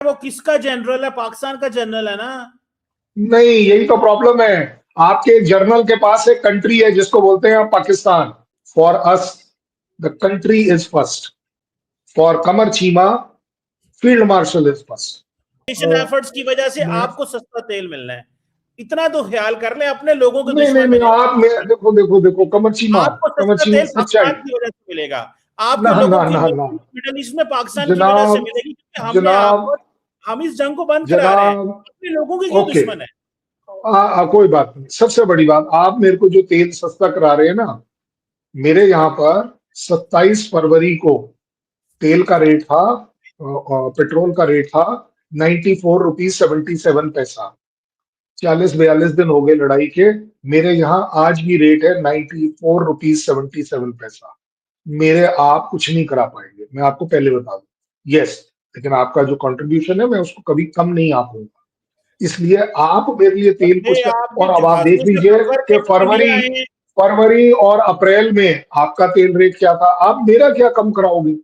वो किसका जनरल है? पाकिस्तान का जनरल है ना। नहीं, यही तो प्रॉब्लम है। आपके जर्नल के पास एक कंट्री है जिसको बोलते हैं Pakistan. For us the country is first. For Qamar Cheema field marshal is first. Efforts की वजह से आपको सस्ता तेल मिलना है, इतना तो ख्याल कर ले। अपने लोगों के नहीं नहीं दुश्मन नहीं, बने। आप देखो देखो देखो, कमर चीमा आपको सस्ता तेल सच्चाई। पाकिस्तान की वजह से मिलेगा। ना आपके लोगों ना की ना ना, मिडिल ईस्ट में पाकिस्तान की वजह से जनाब मिलेगी, क्योंकि हमने जनाब आपको, हम इस जंग को बंद करा रहे हैं। जनाब, अपने लोगों के क्यों ओके, दुश्मन है? कोई बात नहीं। सबसे बड़ी बात, आप मेरे को जो तेल सस्ता करा रहे हैं ना, मेरे यहाँ पर 27 फरवरी को तेल का रेट था, पेट्रोल का रेट था 94 रुपीज 77 पैसा। 40-42 दिन हो गए लड़ाई के, मेरे यहाँ आज भी रेट है 94 रुपीज 77 पैसा। मेरे आप कुछ नहीं करा पाएंगे, मैं आपको पहले बता दूं। यस, लेकिन आपका जो कंट्रीब्यूशन है मैं उसको कभी कम नहीं आंकूंगा। इसलिए आप मेरे लिए तेल बंदे कुछ आपके और अब आप देख जहाजों से लीजिए भर कि के इंडिया आए हैं। फरवरी और अप्रैल में आपका तेल रेट क्या था। आप मेरा क्या कम कराओगे?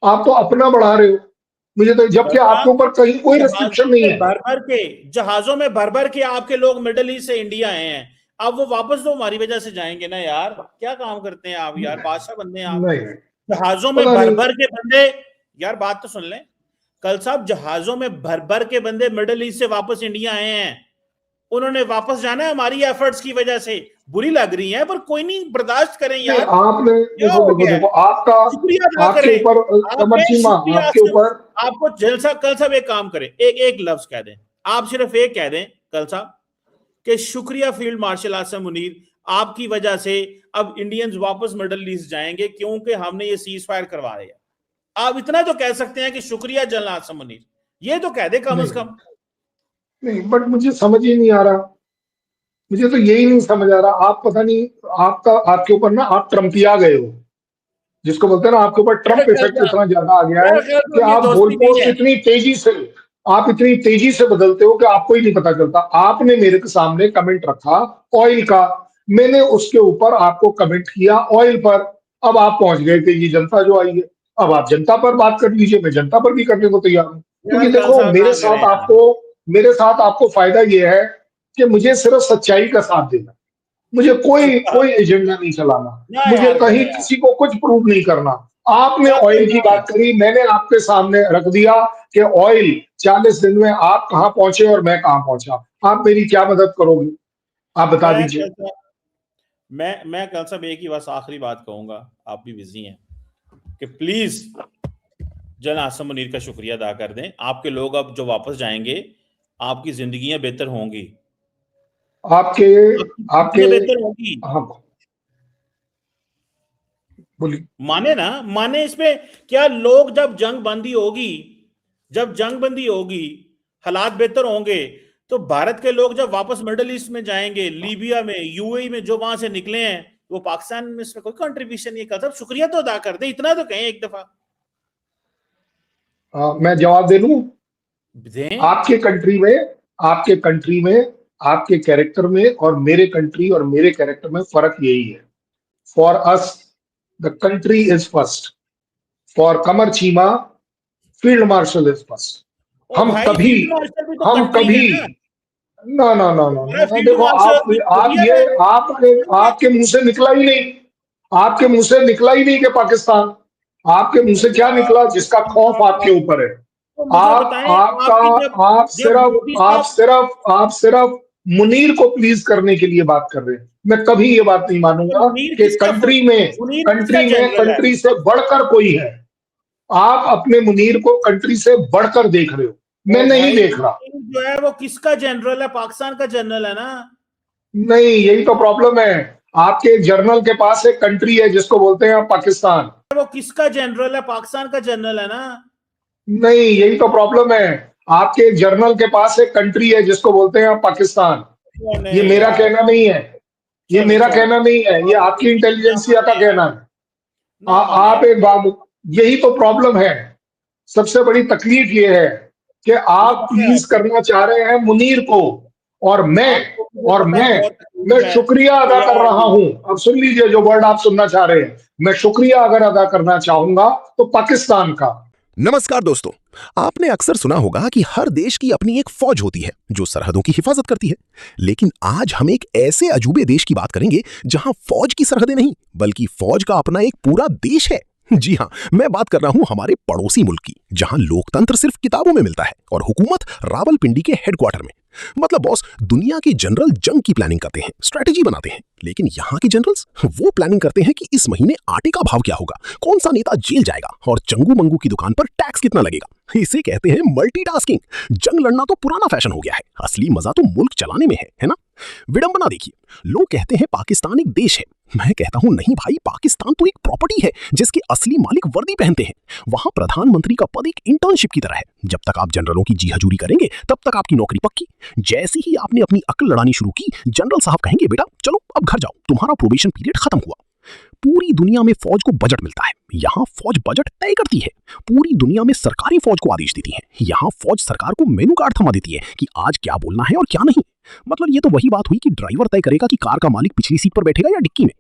आप तो अपना बढ़ा रहे हो मुझे तो, जबकि आपके ऊपर कहीं कोई रिस्ट्रिक्शन नहीं है। जहाजों में भर भर के आपके लोग मिडिल ईस्ट से इंडिया आए हैं। अब वो वापस तो हमारी वजह से जाएंगे ना यार। क्या काम करते हैं आप यार, बादशाह बंदे हैं आप। नहीं, जहाजों में पता भर नहीं। भर के बंदे, यार बात तो सुन लें। कल साहब जहाजों में भर भर के बंदे मिडिल ईस्ट से वापस इंडिया आए हैं। उन्होंने वापस जाना है हमारी एफर्ट्स की वजह से। बुरी लग रही है पर कोई नहीं, बर्दाश्त करें नहीं, यार। आपने क्या देखो हो देखो गया है? देखो, आपका शुक्रिया अदा आपके करें। ऊपर कमर आपने चीमा, शुक्रिया आपके ऊपर आपको जलसा कल साहब एक काम करें, एक एक लफ्ज कह दें। आप सिर्फ एक कह दें कल साहब कि शुक्रिया फील्ड मार्शल आसिम मुनीर, आपकी वजह से अब इंडियंस वापस मिडल ईस्ट जाएंगे क्योंकि हमने ये सीज फायर करवा दिया। आप इतना तो कह सकते हैं कि शुक्रिया जनरल आसिम मुनीर, ये तो कह दे कम नहीं से कम। नहीं, बट मुझे समझ ही नहीं आ रहा। मुझे तो यही नहीं समझ आ रहा। आप पता नहीं, आपका आपके ऊपर ना, आप ट्रम्पिया गए हो, जिसको बोलते हैं ना, आपके ऊपर मेरे ट्रम्प ख्याल इफेक्ट से इतना ज्यादा आ गया है मेरे ख्याल कि से ये आप गोल दोस्ती नहीं पोस्ट है। इतनी तेजी से बदलते हो कि आपको ही नहीं पता चलता। आपने मेरे सामने कमेंट रखा ऑयल का, मैंने उसके ऊपर आपको कमेंट किया ऑयल पर। अब आप पहुंच गए कि ये जनता जो आई है। अब आप जनता पर बात कर लीजिए, मैं जनता पर भी करने को तैयार हूं, क्योंकि यार कल देखो साहब ना करें यार। मेरे साथ आपको फायदा ये है कि मुझे सिर्फ सच्चाई का साथ देना। मुझे कोई कोई एजेंडा नहीं चलाना। ना मुझे यार कहीं करें यार। किसी को कुछ प्रूव नहीं करना। आपने चाहते ऑयल की नहीं है। बात करी, मैंने आपके सामने रख दिया कि ऑयल 40 दिन में आप कहां पहुंचे और मैं कहां पहुंचा। आप मेरी क्या मदद करोगे? आप बता मैं दीजिए। कल साहब मैं कल साहब एक ही बस आखिरी बात कहूंगा, आप भी बिजी हैं, कि प्लीज जनरल आसिम मुनीर का शुक्रिया अदा कर दें। आपके लोग अब जो वापस जाएंगे, आपकी जिंदगियां बेहतर होंगी। आपके आपकी आपके जिंदगियां बेहतर होंगी। हाँ, बोलिए। माने ना माने इसमें क्या, लोग जब जंग बंदी होगी, जब जंग बंदी होगी, हालात बेहतर होंगे, तो भारत के लोग जब वापस मिडिल ईस्ट में जाएंगे, लीबिया में, यूएई में जो वहां से निकले हैं, वो पाकिस्तान में इसमें कोई कंट्रीब्यूशन नहीं करता। शुक्रिया तो अदा कर दे, इतना तो कहें एक दफा। मैं जवाब दे दूं? दें। आपके कंट्री में आपके कंट्री में आपके कैरेक्टर में और मेरे कंट्री और मेरे कैरेक्टर में फर्क यही है। For us the country is first. For Qamar Cheema field marshal is first. ओ हम भाई, कभी फील्ड मार्शल भी तो हम कंट्री है कभी ना। ना ना ना ना तुम्हारा ना, फील्ड देखो मार्शल भी आप इंडिया ये है, आपने पाकिस्तान है। आपके मुंह से निकला ही नहीं। आपके मुंह से निकला ही नहीं कि पाकिस्तान। आपके मुंह से क्या निकला? जिसका खौफ आपके ऊपर है। तो मुझे आप बताएं, आपका आपकी जब जब मोदी साहब, आप सिर्फ मुनीर को प्लीज करने के लिए बात कर रहे हैं। मैं कभी ये बात नहीं तो मानूंगा कि मुनीर किसका जनरल है? कंट्री से बढ़कर कोई है। आप अपने मुनीर को कंट्री से बढ़कर देख रहे हो, मैं ओ नहीं भाई, देख रहा। मुनीर जो है वो किसका जनरल है? पाकिस्तान का जनरल है ना। नहीं, यही तो प्रॉब्लम है। आपके जर्नल के पास एक कंट्री है जिसको बोलते हैं पाकिस्तान। वो किसका जनरल है? पाकिस्तान का जनरल है ना। नहीं, यही तो प्रॉब्लम है। आपके जर्नल के पास एक कंट्री है जिसको बोलते हैं पाकिस्तान। ओ ये नहीं मेरा यार। कहना नहीं है। ये चलो मेरा चलो, कहना नहीं है, ये आपकी ना इंटेलिजेंसिया का माने यार, कहना है। ना माने आप यार। एक बात, यही तो प्रॉब्लम है। सबसे बड़ी तकलीफ ये है कि मुझे आप पता है प्लीज करना चाह रहे हैं मुनीर को, और मैं आपको, मुझे और पता है मैं बहुत मैं तकलीफ है। शुक्रिया तो अदा कर यार रहा हूं। अब सुन लीजिए जो वर्ड आप सुनना चाह रहे हैं। मैं शुक्रिया अगर अदा करना चाहूंगा तो पाकिस्तान का। नमस्कार दोस्तों, आपने अक्सर सुना होगा कि हर देश की अपनी एक फौज होती है जो सरहदों की हिफाजत करती है। लेकिन आज हम एक ऐसे अजूबे देश की बात करेंगे जहां फौज की सरहदें नहीं बल्कि फौज का अपना एक पूरा देश है। जी हां, मैं बात कर रहा हूं हमारे पड़ोसी मुल्क की, जहां लोकतंत्र सिर्फ किताबों में मिलता है और हुकूमत रावलपिंडी के हेडक्वार्टर में। मतलब बॉस, दुनिया के जनरल जंग की प्लानिंग करते हैं, स्ट्रेटेजी बनाते हैं, लेकिन यहाँ के जनरल्स वो प्लानिंग करते हैं कि इस महीने आटे का भाव क्या होगा, कौन सा नेता जेल जाएगा और चंगू मंगू की दुकान पर टैक्स कितना लगेगा। इसे कहते हैं मल्टीटास्किंग। जंग लड़ना तो पुराना फैशन हो गया है, असली मजा तो मुल्क चलाने में है ना। विडंबना देखिए, लोग कहते हैं पाकिस्तान एक देश है, मैं कहता हूं नहीं भाई, पाकिस्तान तो एक प्रॉपर्टी है जिसके असली मालिक वर्दी पहनते हैं। वहां प्रधानमंत्री का पद एक इंटर्नशिप की तरह है, जब तक आप जनरलों की जी हजूरी करेंगे तब तक आपकी नौकरी पक्की। जैसे ही आपने अपनी अक्ल लड़ानी शुरू की, जनरल साहब कहेंगे बेटा चलो अब घर जाओ, तुम्हारा प्रोबेशन पीरियड खत्म हुआ। पूरी दुनिया में फौज को बजट मिलता है, यहाँ फौज बजट तय करती है। पूरी दुनिया में सरकारें फौज को आदेश देती हैं, यहाँ फौज सरकार को मेनू कार्ड थमा देती है कि आज क्या बोलना है और क्या नहीं। मतलब ये तो वही बात हुई कि ड्राइवर तय करेगा कि कार का मालिक पिछली सीट पर बैठेगा या डिक्की में।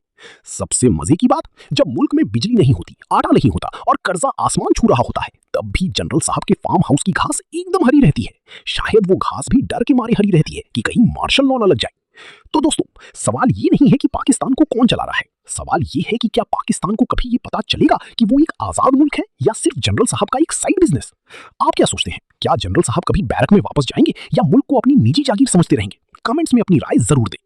सबसे मजे की बात, जब मुल्क में बिजली नहीं होती, आटा नहीं होता और कर्जा आसमान छू रहा होता है, तब भी जनरल साहब के फार्म हाउस की घास एकदम हरी रहती है। शायद वो घास भी डर के मारे हरी रहती है कि कहीं मार्शल लॉ न लग जाए। तो दोस्तों, सवाल ये नहीं है कि पाकिस्तान को कौन चला रहा है, सवाल ये है कि क्या पाकिस्तान को कभी ये पता चलेगा कि वो एक आजाद मुल्क है या सिर्फ जनरल साहब का एक साइड बिजनेस। आप क्या सोचते हैं, क्या जनरल साहब कभी बैरक में वापस जाएंगे या मुल्क को अपनी निजी जागीर समझते रहेंगे? कमेंट्स में अपनी राय जरूर दें।